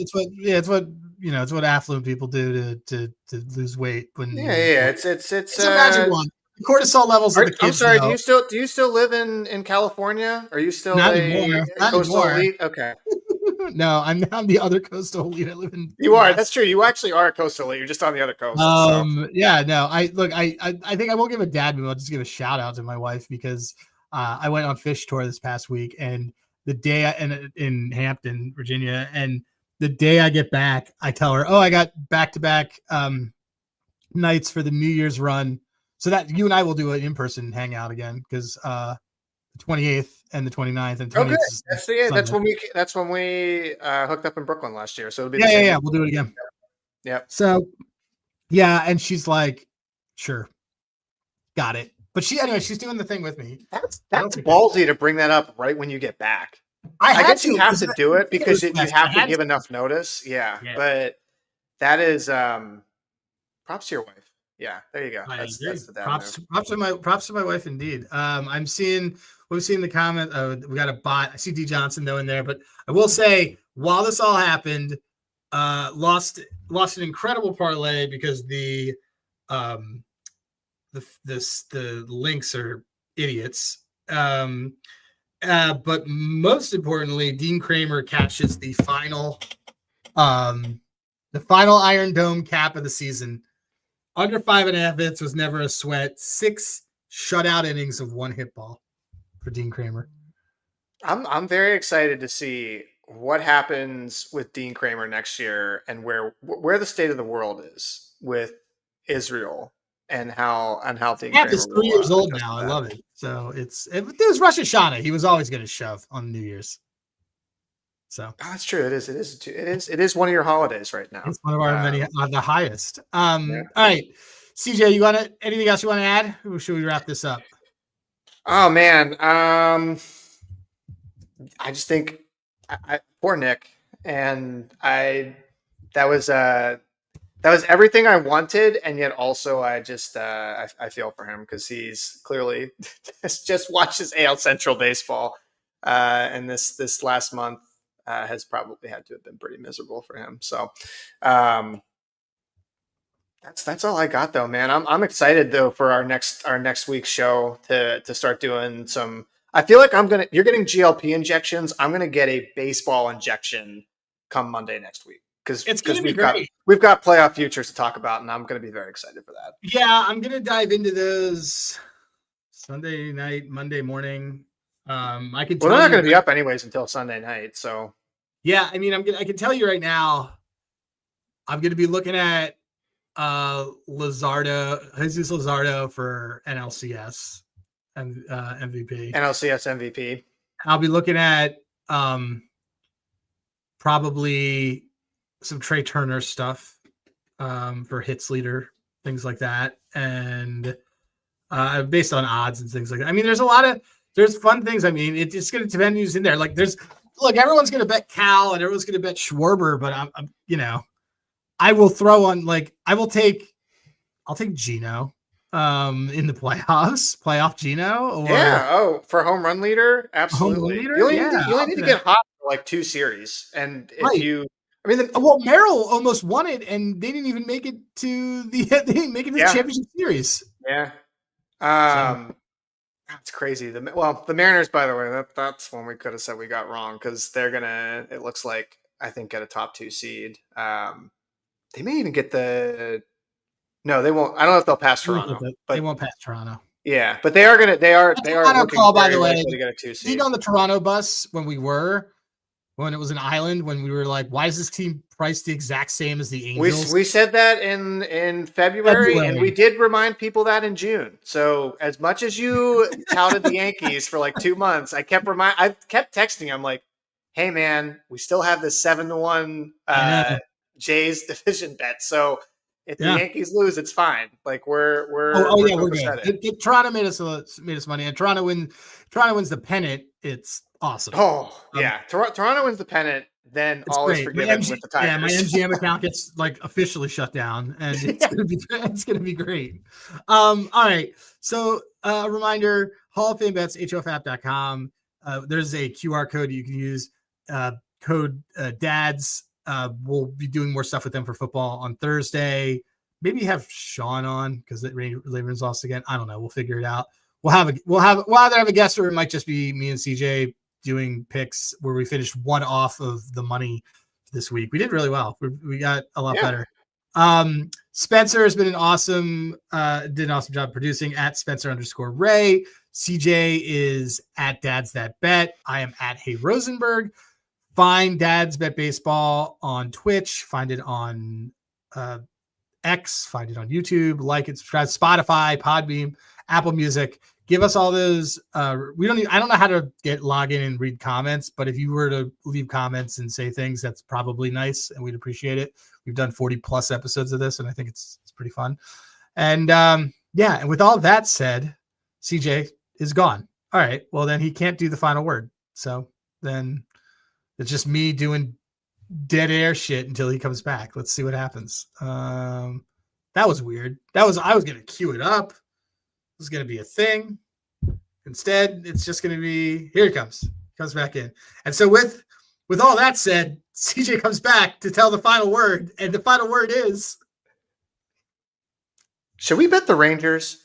it's what affluent people do to lose weight when Yeah. It's a magic one. The cortisol levels of the kids. I'm sorry. Though, Do you still live in California? Are you still not a anymore. Not coastal anymore. elite? Okay. No, I'm the other coastal elite. I live in. You are. That's true. You actually are a coastal elite. You're just on the other coast. So. Yeah. No. I think I won't give a dad move. I'll just give a shout out to my wife because I went on fish tour this past week, and the day in Hampton, Virginia, and the day I get back, I tell her, "Oh, I got back-to-back nights for the New Year's run." So that you and I will do an in-person hangout again because the 28th and the 29th and 28th. Okay. That's when we hooked up in Brooklyn last year. So it'll be yeah. We'll do it again. Yep. So yeah, and she's like, "Sure, got it." But she's doing the thing with me. That's ballsy to bring that up right when you get back. I guess you have to do it because you have to give enough notice. Yeah. But that is props to your wife. Yeah, there you go. That's the dad props to my wife indeed. We've seen the comment. We got a bot. I see D Johnson though in there, but I will say while this all happened, lost an incredible parlay because the links are idiots. But most importantly, Dean Kramer catches the final Iron Dome cap of the season. Under 5.5 hits was never a sweat. 6 shutout innings of 1 hit ball for Dean Kramer. I'm very excited to see what happens with Dean Kramer next year and where the state of the world is with Israel and how Dean Cap is Kramer 3 years will old adjust now. to I that. love it. So it was Rosh Hashanah. He was always going to shove on New Year's. So Oh, that's true. It is one of your holidays right now. it's one of our many the highest. Yeah. All right, CJ, you want to anything else you want to add, or should we wrap this up? Oh man, I just think poor Nick, and that was everything I wanted, and yet also I just I feel for him because he's clearly just watched his AL Central baseball, and this last month has probably had to have been pretty miserable for him. So um, that's all I got though, man. I'm excited though for our next week's show to start doing some. I feel like you're getting GLP injections. I'm gonna get a baseball injection come Monday next week It's because going to be we've got playoff futures to talk about, and I'm gonna be very excited for that. Yeah, I'm going to dive into those Sunday night, Monday morning. I can Well, tell they're not you gonna be up anyways until Sunday night, so yeah, I mean, I can tell you right now, I'm going to be looking at Jesus Luzardo for NLCS and MVP. NLCS MVP. I'll be looking at probably some Trey Turner stuff for hits leader, things like that, and based on odds and things like that. I mean, there's fun things. I mean, it's going to depend who's in there. Like, everyone's going to bet Cal and everyone's going to bet Schwarber, but I'm I will throw on I'll take Gino in the playoff Gino, or for home run leader, absolutely. Leader? You only Yeah, need to get hot for like 2 series, and if right. you, I mean, Merrill almost won it, and they didn't even make it to the championship series. Yeah, that's crazy. The Mariners, by the way, that's one we could have said we got wrong because they're gonna. It looks like I think get a top 2 seed. They may even get the. No, they won't. I don't know if they'll pass Toronto, but they won't pass Toronto. Yeah, but they are gonna. They are looking call, by very the way, likely to get a 2 seed. Being on the Toronto bus when it was an island, when we were like, why is this team priced the exact same as the Angels? We said that in February, and we did remind people that in June. So as much as you touted the Yankees for like 2 months, I kept texting. I'm like, hey man, we still have this 7-1 Jays division bet. So if the Yankees lose, it's fine. Like we're good. Toronto made us money, and Toronto wins the pennant. It's awesome. Oh yeah, Toronto wins the pennant. Then all is forgiven with the Tigers. Yeah, my MGM account gets officially shut down, and it's gonna be great. All right. So a reminder: Hall of Fame Bets, HOFapp.com. There's a QR code you can use. Code DADS. We'll be doing more stuff with them for football on Thursday. Maybe have Sean on because the Ravens lost again. I don't know. We'll figure it out. We'll either have a guest, or it might just be me and CJ doing picks where we finished one off of the money this week. We did really well. We got a lot better. Spencer has been did an awesome job producing at Spencer_Ray. CJ is at Dad's That Bet. I am at Hey Rosenberg. Find Dad's Bet Baseball on Twitch. Find it on X. Find it on YouTube. Like it, subscribe. Spotify, Podbeam, Apple Music. Give us all those. I don't know how to log in and read comments, but if you were to leave comments and say things, that's probably nice, and we'd appreciate it. We've done 40 plus episodes of this, and I think it's pretty fun. And and with all that said, CJ is gone. All right. Well, then he can't do the final word. So then it's just me doing dead air shit until he comes back. Let's see what happens. That was weird. I was going to cue it up. It was going to be a thing. Instead, it's just going to be, here he comes. He comes back in. And so with all that said, CJ comes back to tell the final word. And the final word is... Should we bet the Rangers?